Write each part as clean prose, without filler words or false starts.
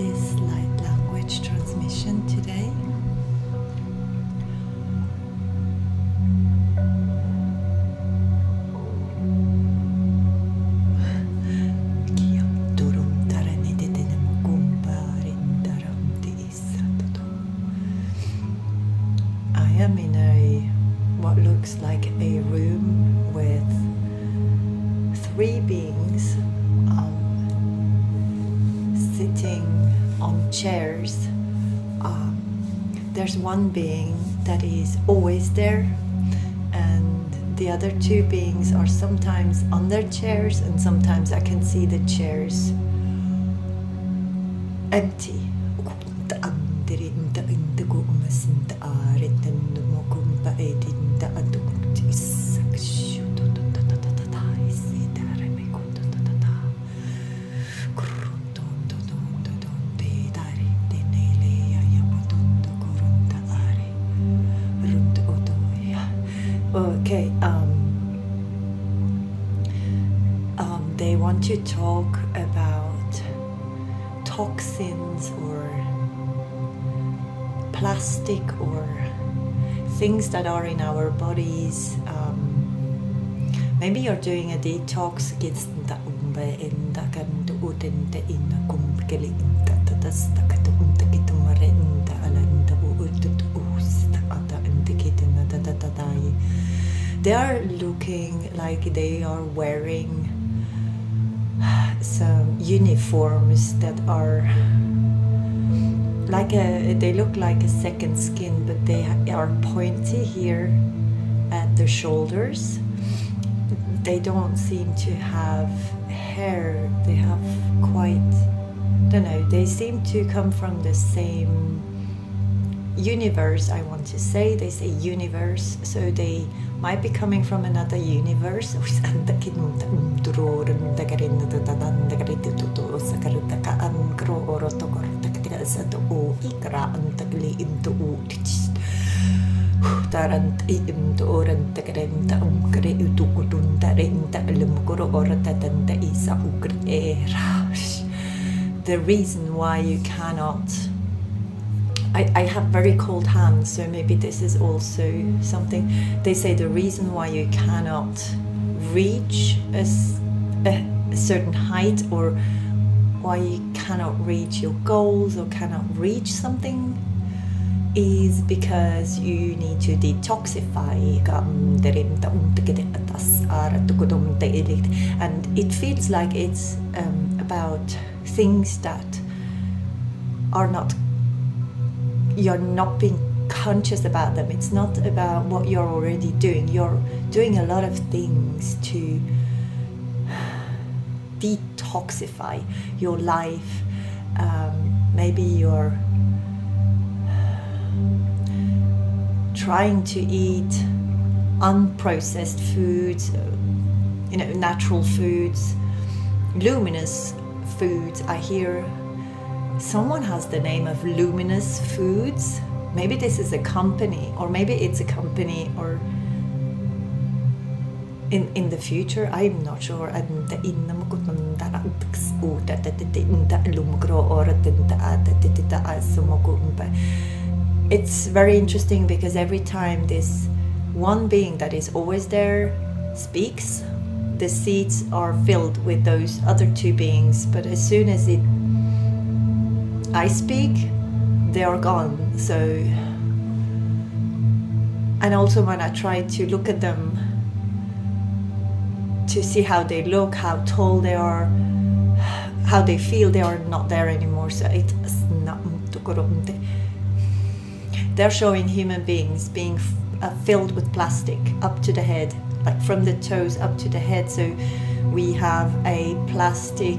this light language transmission today. I am in what looks like a room with 3 beings sitting on chairs. There's one being that is always there, and the other 2 beings are sometimes on their chairs, and sometimes I can see the chairs empty. Okay, they want to talk about toxins or plastic or things that are in our bodies. Maybe you're doing a detox. They are looking like they are wearing some uniforms that are like they look like a second skin, but they are pointy here at the shoulders. They don't seem to have hair. They have quite, don't know, they seem to come from the same universe, I want to say. They say universe, so they might be coming from another universe. The reason why you cannot, I have very cold hands, so maybe this is also something. They say the reason why you cannot reach a certain height, or why you cannot reach your goals or cannot reach something, is because you need to detoxify. And it feels like it's about things that are not, you're not being conscious about them. It's not about what you're already doing. You're doing a lot of things to detoxify your life. Maybe you're trying to eat unprocessed foods, natural foods, luminous foods. I hear someone has the name of Luminous Foods. Maybe this is a company, or maybe it's a company, or in the future, I'm not sure. It's very interesting because every time this one being that is always there speaks, the seats are filled with those other 2 beings, but as soon as I speak, they are gone. So, and also when I try to look at them to see how they look, how tall they are, how they feel, they are not there anymore. So they're showing human beings being filled with plastic up to the head, like from the toes up to the head. So we have a plastic,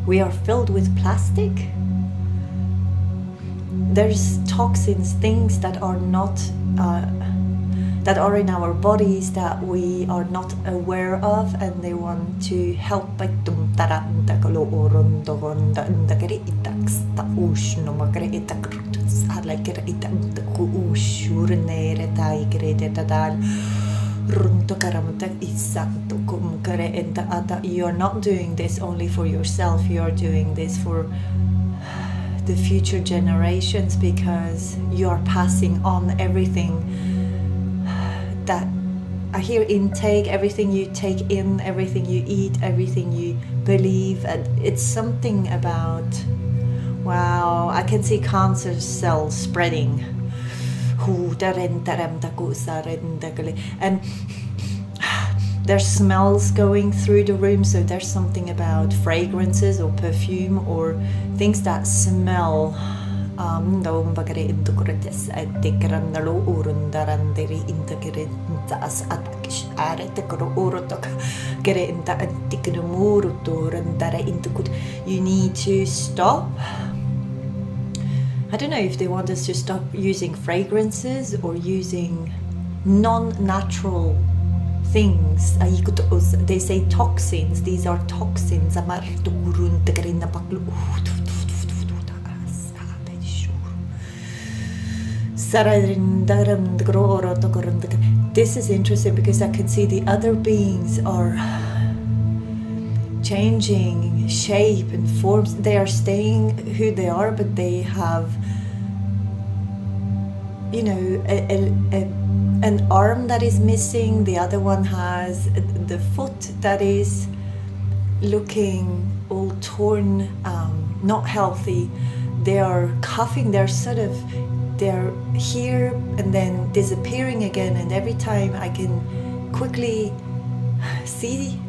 we are filled with plastic. There's toxins, things that are not, that are in our bodies that we are not aware of, and they want to help. you're not doing this only for yourself, you're doing this for the future generations, because you are passing on everything that I hear intake, everything you take in, everything you eat, everything you believe. And it's something about, wow, I can see cancer cells spreading. And there's smells going through the room, so there's something about fragrances or perfume or things that smell. You need to stop. I don't know if they want us to stop using fragrances or using non-natural things. They say toxins. These are toxins. This is interesting because I can see the other beings are changing shape and forms. They are staying who they are, but they have, you know, an arm that is missing. The other one has the foot that is looking all torn, not healthy. They are coughing. They're here and then disappearing again, and every time I can quickly see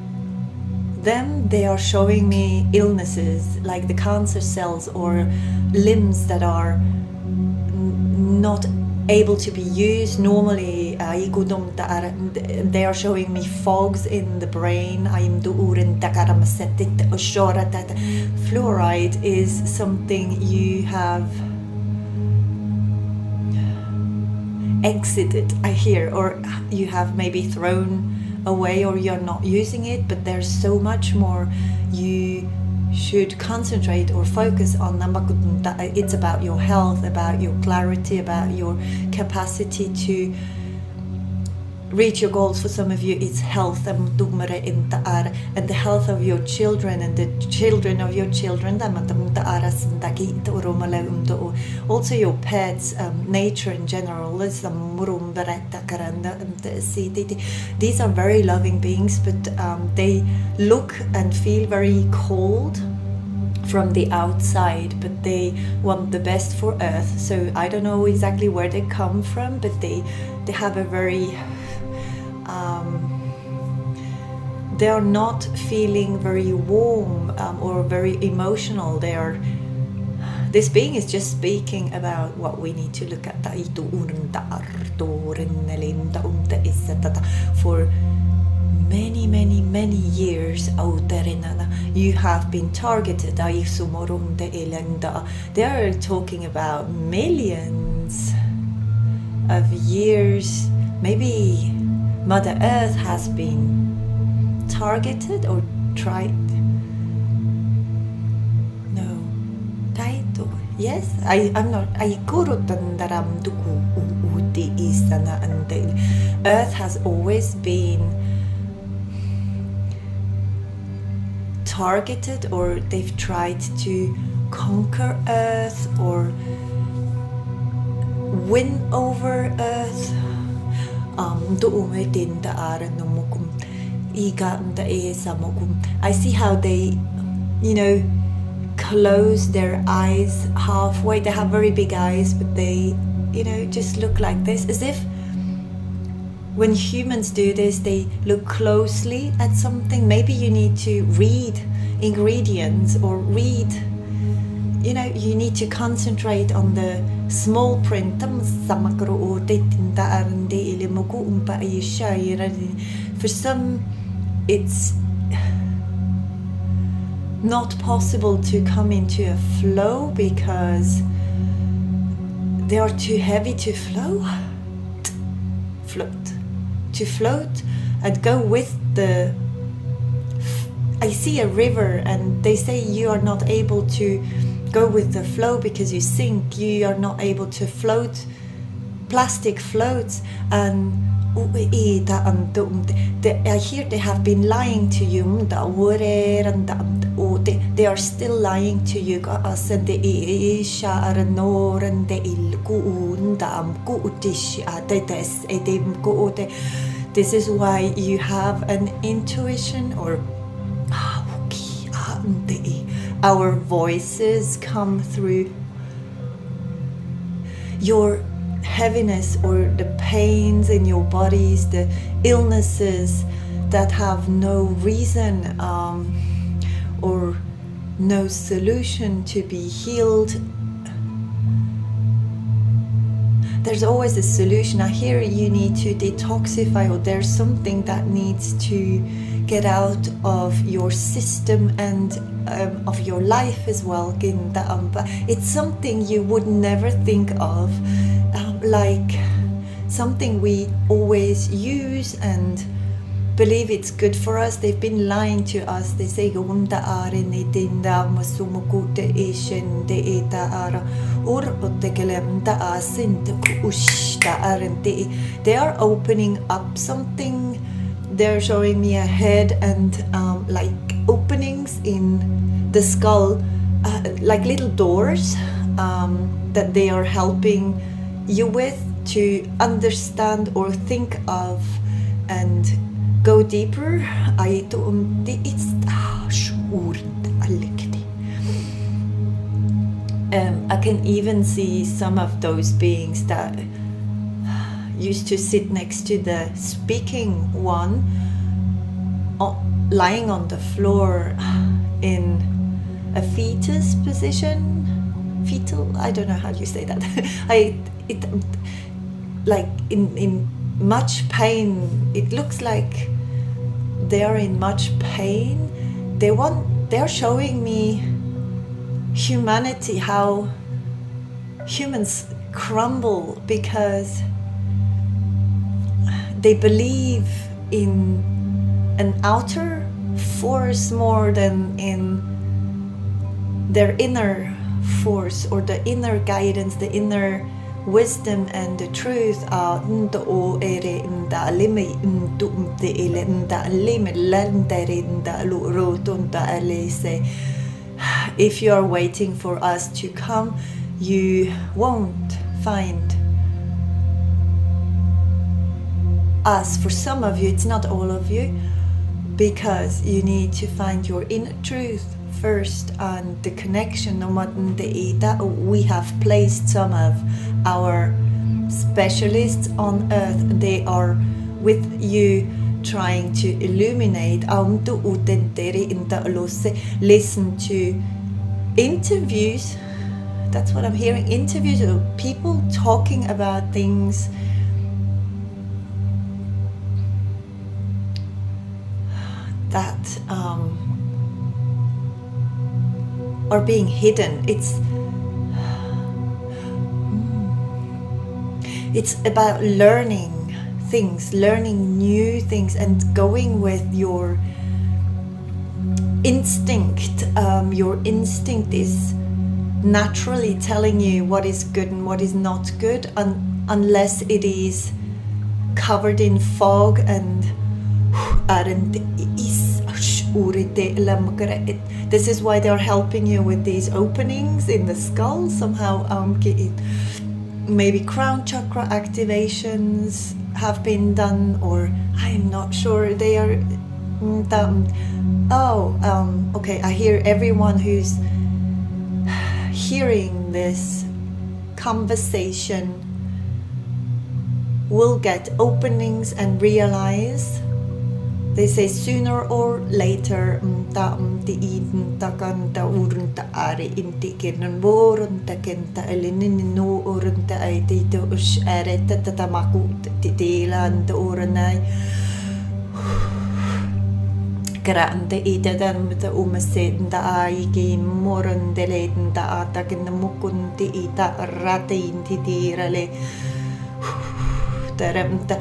them, they are showing me illnesses like the cancer cells or limbs that are not able to be used normally. They are showing me fogs in the brain. Fluoride is something you have exited, I hear, or you have maybe thrown away, or you're not using it, but there's so much more you should concentrate or focus on. It's about your health, about your clarity, about your capacity to reach your goals. For some of you it's health and the health of your children and the children of your children, also your pets, nature in general. These are very loving beings, but they look and feel very cold from the outside, but they want the best for Earth. So I don't know exactly where they come from, but they have a very they are not feeling very warm or very emotional. This being is just speaking about what we need to look at. For many years you have been targeted. They are talking about millions of years. Maybe Mother Earth has been targeted or tried. No. Taito. Yes, I'm not. Earth has always been targeted, or they've tried to conquer Earth or win over Earth. I see how they, close their eyes halfway. They have very big eyes, but they, just look like this, as if when humans do this, they look closely at something. Maybe you need to read ingredients or read, you need to concentrate on the small print. For some, it's not possible to come into a flow because they are too heavy to float and go with the. I see a river, and they say you are not able to go with the flow because you sink. You are not able to float. Plastic floats, and I hear they have been lying to you. They are still lying to you. This is why you have an intuition, or our voices come through your heaviness or the pains in your bodies, the illnesses that have no reason or no solution to be healed. There's always a solution. I hear you need to detoxify, or there's something that needs to get out of your system and of your life as well. It's something you would never think of, like something we always use and believe it's good for us. They've been lying to us. They say they are opening up something. They're showing me a head and like openings in the skull, like little doors that they are helping you with to understand or think of and go deeper. I can even see some of those beings that used to sit next to the speaking one, lying on the floor in a fetus position. Fetal, I don't know how you say that. Like in much pain. It looks like they're in much pain. They're showing me humanity, how humans crumble because they believe in an outer force more than in their inner force or the inner guidance, the inner wisdom and the truth. If you are waiting for us to come, you won't find us. For some of you, it's not all of you, because you need to find your inner truth first and the connection. We have placed some of our specialists on earth. They are with you, trying to illuminate. Listen to interviews. That's what I'm hearing. Interviews of people talking about things that are being hidden. It's about learning things, learning new things, and going with your instinct. Your instinct is naturally telling you what is good and what is not good, unless it is covered in fog and this is why they're helping you with these openings in the skull. Somehow maybe crown chakra activations have been done, or I'm not sure. They are okay, I hear everyone who's hearing this conversation will get openings and realize. They say sooner or later. Grande iden med omsenda aigi morgondeleden da ataken mukunti ita ratin tidirale teremta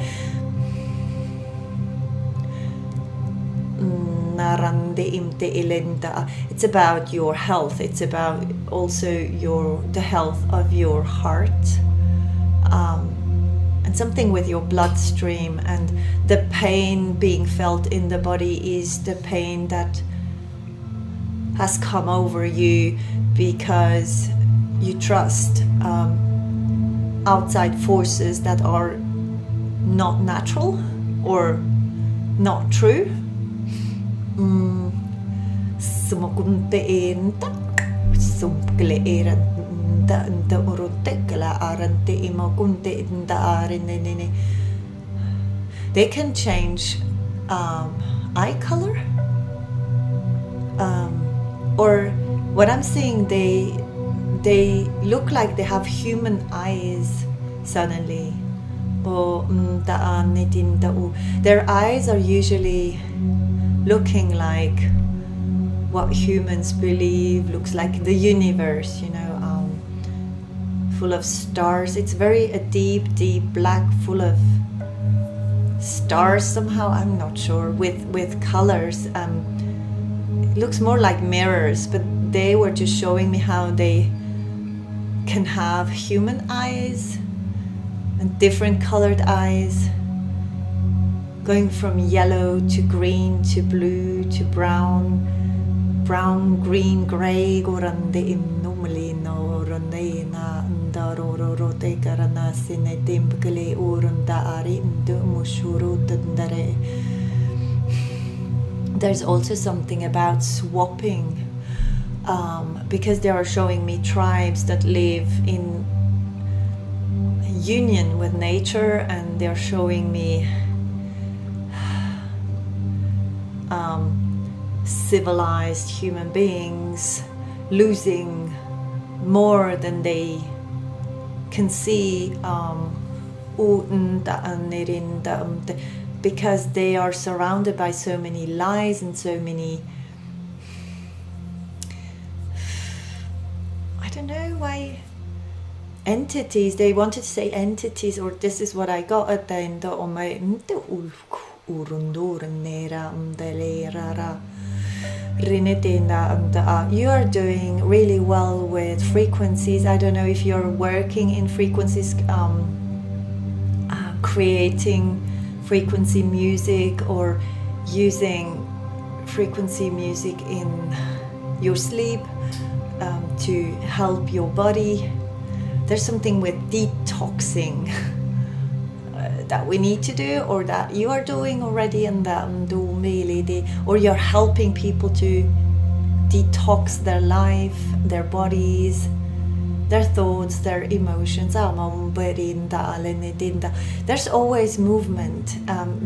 narande imte elenda. It's about your health. It's about also the health of your heart, and something with your bloodstream, and the pain being felt in the body is the pain that has come over you because you trust outside forces that are not natural or not true. They can change eye color, or what I'm seeing, they look like they have human eyes suddenly. Their eyes are usually looking like what humans believe looks like the universe, full of stars. It's very a deep black, full of stars somehow. I'm not sure, with colors. It looks more like mirrors, but they were just showing me how they can have human eyes and different colored eyes, going from yellow to green to blue to brown, green, gray. There's also something about swapping, because they are showing me tribes that live in union with nature, and they're showing me civilized human beings losing more than they can see, because they are surrounded by so many lies and so many, I don't know why, entities. They wanted to say entities, or this is what I got at the end of my you are doing really well with frequencies. I don't know if you're working in frequencies, creating frequency music or using frequency music in your sleep to help your body. There's something with detoxing that we need to do, or that you are doing already, and that or you're helping people to detox their life, their bodies, their thoughts, their emotions. There's always movement.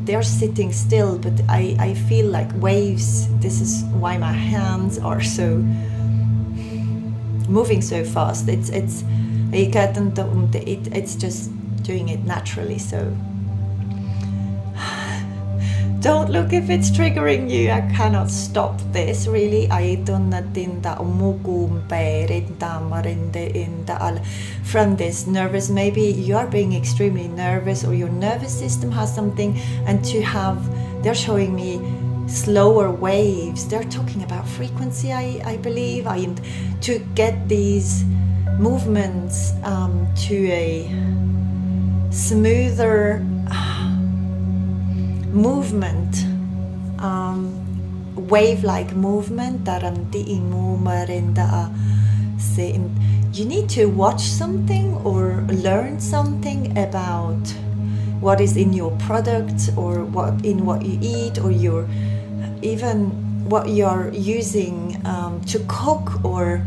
They're sitting still, but I feel like waves. This is why my hands are so moving so fast. It's just doing it naturally. So don't look if it's triggering you. I cannot stop this, really. From this nervous, maybe you are being extremely nervous, or your nervous system has something, and they're showing me slower waves. They're talking about frequency, I believe, to get these movements to a smoother movement, wave-like movement. You need to watch something or learn something about what is in your product, or what you eat, or even what you're using to cook, or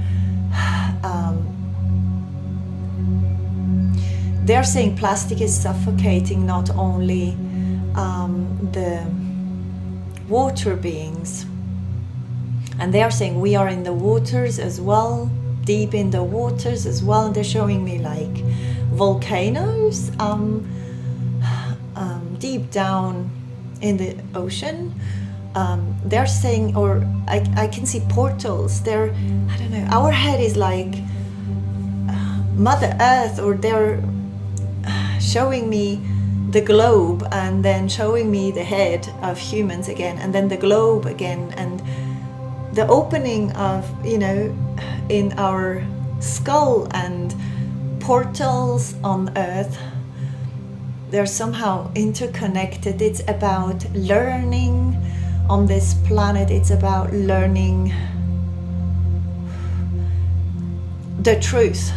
they're saying plastic is suffocating not only the water beings, and they are saying we are in the waters as well, deep in the waters as well. And they're showing me like volcanoes deep down in the ocean. They're saying, or I can see portals. I don't know, our head is like Mother Earth, or they're showing me the globe, and then showing me the head of humans again, and then the globe again, and the opening of, in our skull, and portals on Earth. they're somehow interconnected. It's about learning on this planet. It's about learning the truth.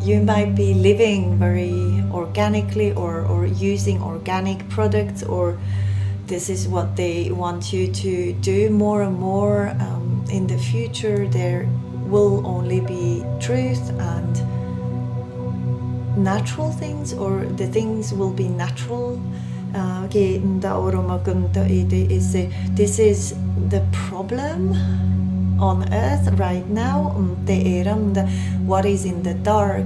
You might be living very organically or using organic products, or this is what they want you to do more and more. In the future there will only be truth and natural things, or the things will be natural. This is the problem on earth right now. What is in the dark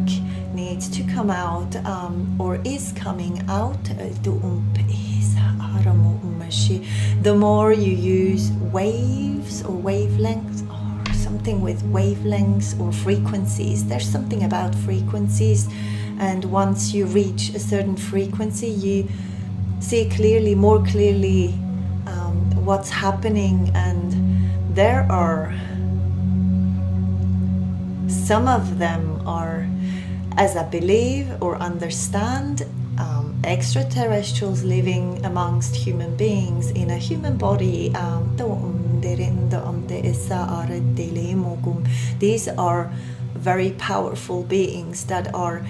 needs to come out, or is coming out. The more you use waves or wavelengths, or something with wavelengths or frequencies, there's something about frequencies, and once you reach a certain frequency you see clearly, more clearly, what's happening. And there are some of them are, as I believe or understand, extraterrestrials living amongst human beings in a human body. These are very powerful beings that are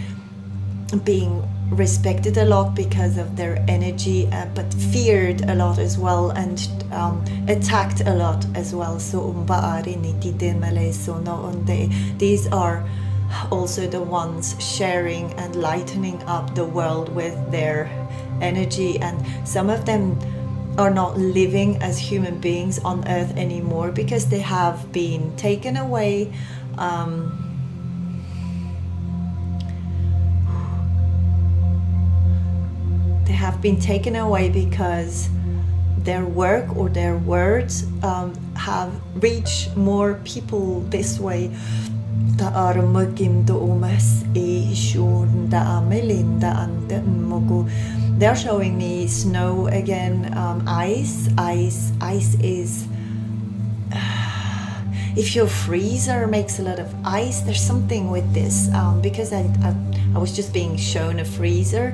being respected a lot because of their energy, but feared a lot as well, and attacked a lot as well. These are also the ones sharing and lightening up the world with their energy, and some of them are not living as human beings on earth anymore because they have been taken away. They have been taken away because their work or their words have reached more people this way. They're showing me snow again, ice. Ice is, if your freezer makes a lot of ice, there's something with this, because I was just being shown a freezer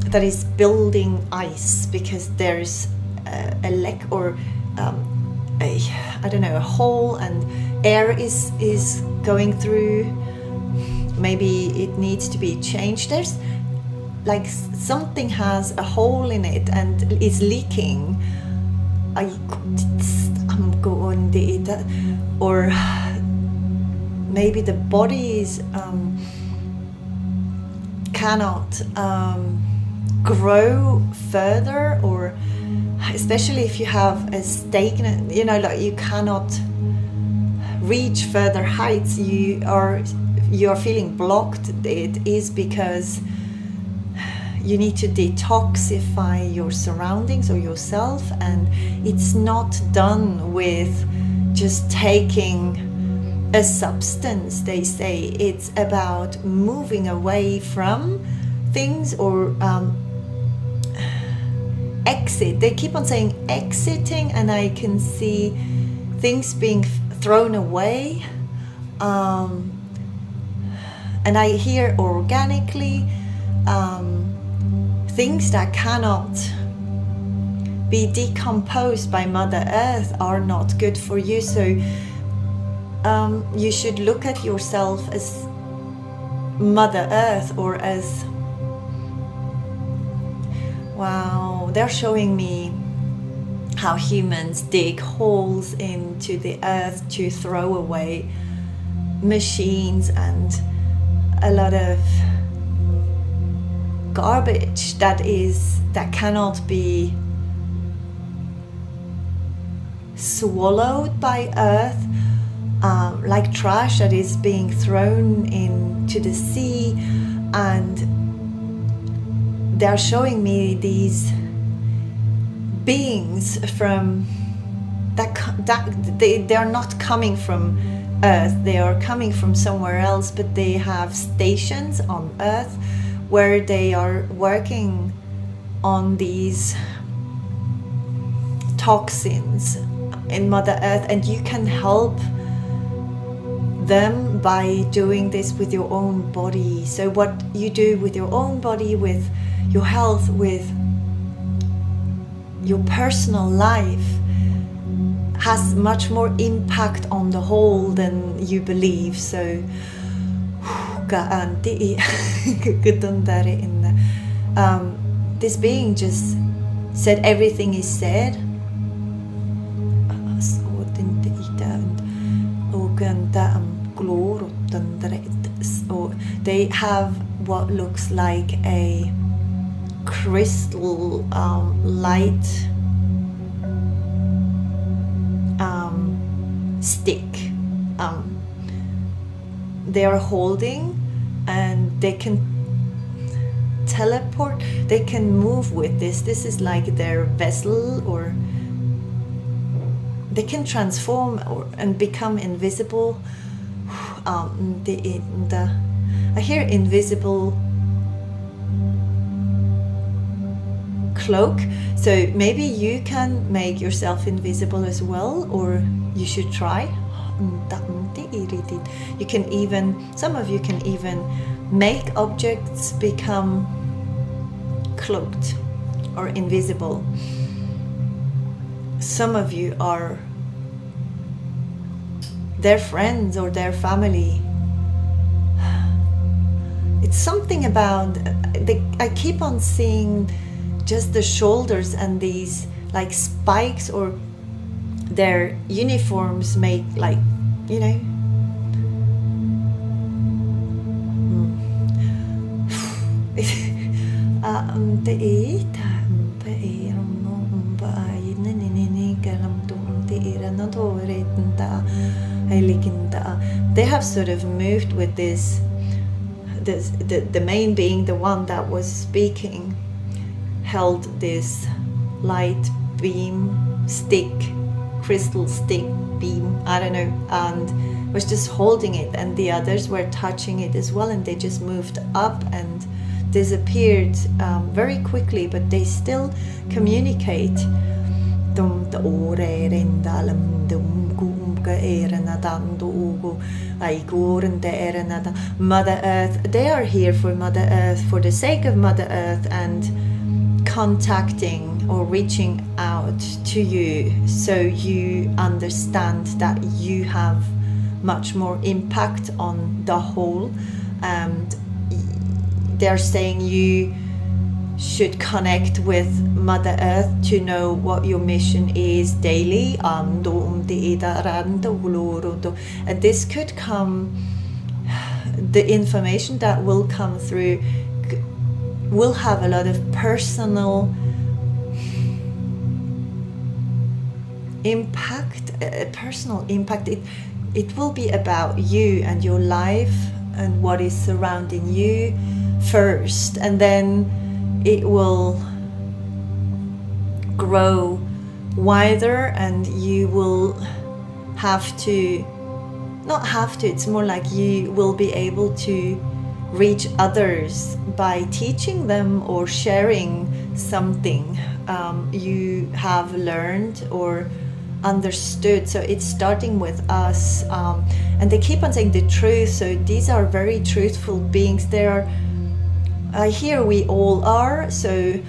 that is building ice because there's a leak or I don't know, a hole, and air is going through. Maybe it needs to be changed. There's like something has a hole in it and is leaking. Or maybe the body is cannot grow further, or especially if you have a stagnant, like you cannot reach further heights, you are feeling blocked. It is because you need to detoxify your surroundings or yourself, and it's not done with just taking a substance. They say it's about moving away from things, or exit. They keep on saying exiting, and I can see things being thrown away, and I hear organically things that cannot be decomposed by Mother Earth are not good for you. So you should look at yourself as Mother Earth, or as, wow, they're showing me how humans dig holes into the earth to throw away machines and a lot of garbage that cannot be swallowed by earth, like trash that is being thrown into the sea. And they're showing me these beings from they're not coming from Earth. They are coming from somewhere else, but they have stations on Earth where they are working on these toxins in Mother Earth, and you can help them by doing this with your own body. So what you do with your own body, with your health, with your personal life, has much more impact on the whole than you believe. So this being just said, everything is said. They have what looks like a crystal light stick they are holding, and they can teleport, they can move with this. This is like their vessel, or they can transform and become invisible. I hear invisible cloak, so maybe you can make yourself invisible as well, or you should try. You can even, some of you can even make objects become cloaked or invisible. Some of you are their friends or their family. It's something about, I keep on seeing just the shoulders and these like spikes, or their uniforms make like, you know, they have sort of moved with this, the main being, the one that was speaking, held this light beam stick, crystal stick beam, I don't know, and was just holding it, and the others were touching it as well, and they just moved up and disappeared very quickly, but they still communicate. Mother Earth, they are here for Mother Earth, for the sake of Mother Earth, and contacting or reaching out to you, so you understand that you have much more impact on the whole, and they're saying you should connect with Mother Earth to know what your mission is daily. And this could come, the information that will come through will have a lot of personal impact. It will be about you and your life and what is surrounding you first, and then it will grow wider, and you will have to, not have to, it's more like you will be able to reach others by teaching them or sharing something you have learned or understood. So it's starting with us, and they keep on saying the truth, so these are very truthful beings. They are, I hear we all are, so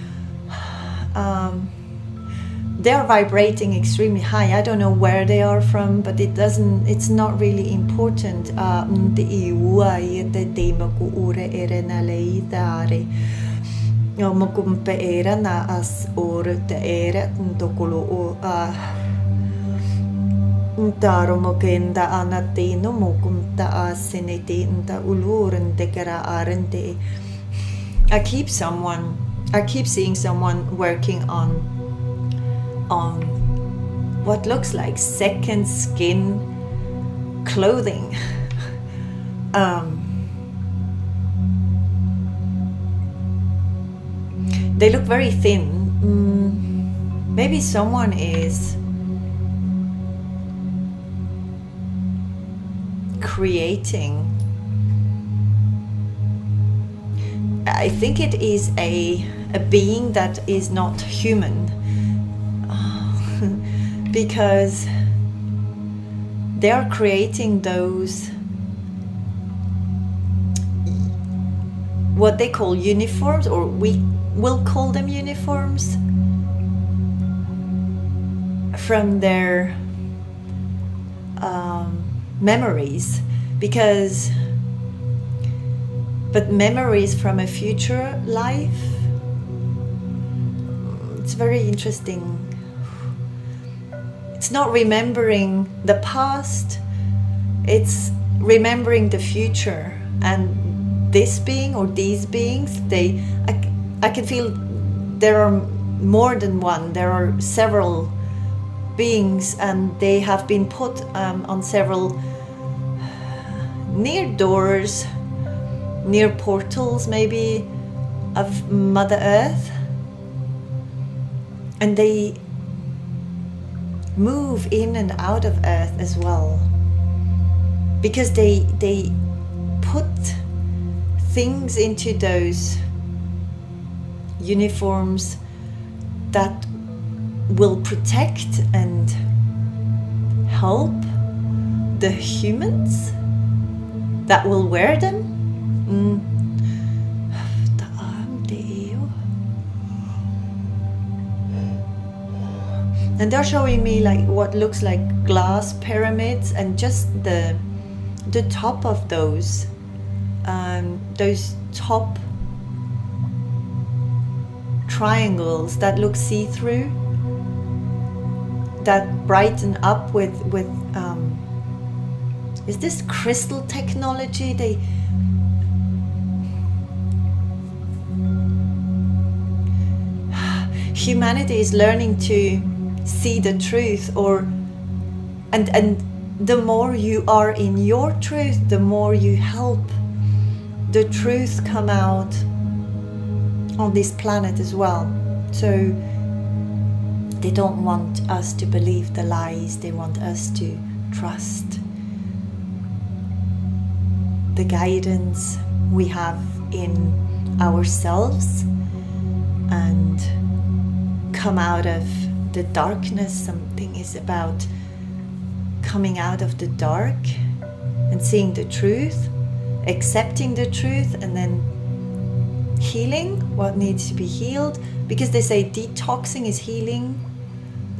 they are vibrating extremely high. I don't know where they are from, but it's not really important. I keep seeing someone working on what looks like second skin clothing. They look very thin. Maybe someone is creating. I think it is a being that is not human, because they are creating those, what they call uniforms, or we will call them uniforms, from their memories, but memories from a future life. It's very interesting. It's not remembering the past, it's remembering the future. And this being, or these beings, I can feel there are more than one. There are several beings, and they have been put on several near doors, near portals maybe of Mother Earth, and they move in and out of Earth as well, because they put things into those uniforms that will protect and help the humans that will wear them. And they're showing me like what looks like glass pyramids, and just the top of those top triangles that look see-through, that brighten up with is this crystal technology? Humanity is learning to see the truth, and the more you are in your truth, the more you help the truth come out on this planet as well. So they don't want us to believe the lies, they want us to trust the guidance we have in ourselves and come out of the darkness. Something is about coming out of the dark and seeing the truth, accepting the truth, and then healing what needs to be healed, because they say detoxing is healing.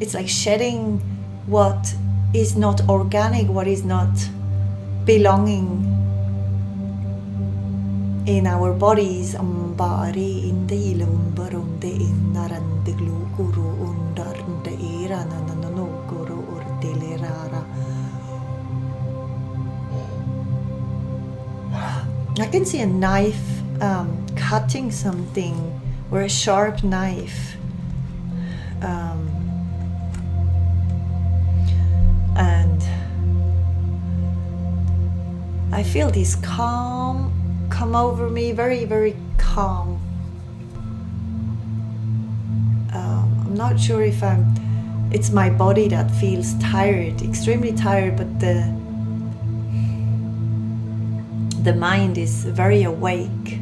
It's like shedding what is not organic, what is not belonging in our bodies. I can see a knife cutting something, or a sharp knife, and I feel this calm come over me, very, very calm. I'm not sure if it's my body that feels tired, extremely tired, but the mind is very awake.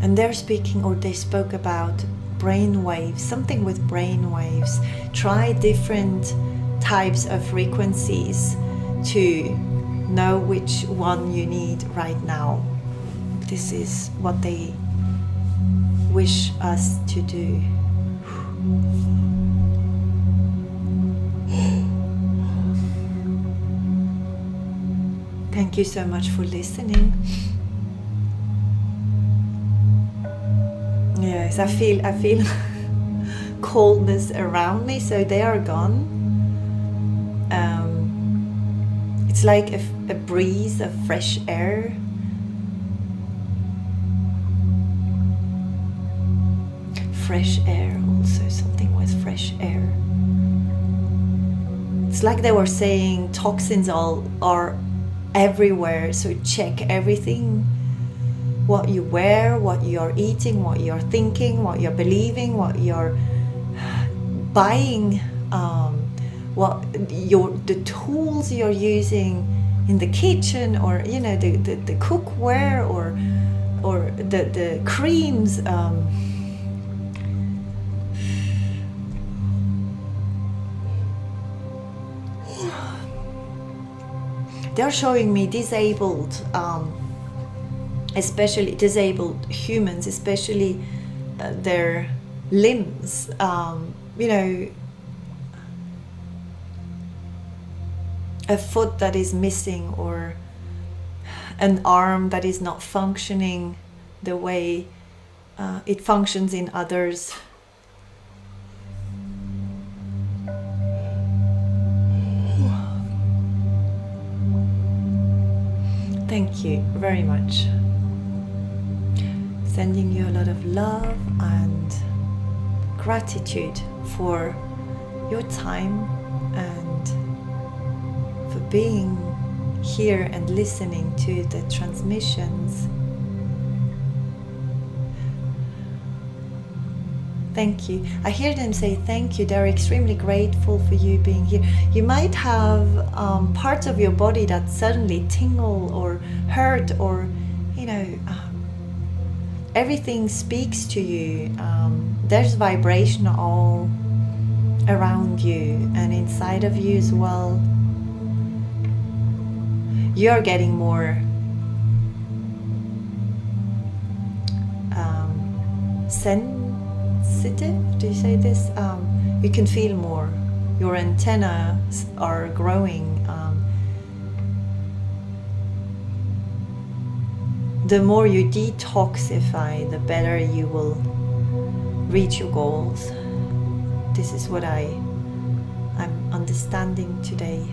And they're speaking, or they spoke about brain waves, something with brain waves. Try different types of frequencies to know which one you need right now. This is what they wish us to do. Thank you so much for listening. Yes, I feel coldness around me, so they are gone. It's like a breeze of fresh air. Fresh air, also something with fresh air. It's like they were saying toxins are everywhere, so check everything. what you wear, what you're eating, what you're thinking, what you're believing, what you're buying, the tools you're using in the kitchen, or you know, the cookware, or the creams. They're showing me disabled, especially disabled humans, especially their limbs. You know, a foot that is missing, or an arm that is not functioning the way it functions in others. Thank you very much. Sending you a lot of love and gratitude for your time and for being here and listening to the transmissions. Thank you. I hear them say thank you. They're extremely grateful for you being here. You might have parts of your body that suddenly tingle or hurt, or you know, everything speaks to you. There's vibration all around you and inside of you as well. You're getting more sensitive, do you say this? You can feel more. Your antennas are growing. The more you detoxify, the better you will reach your goals. This is what I'm understanding today.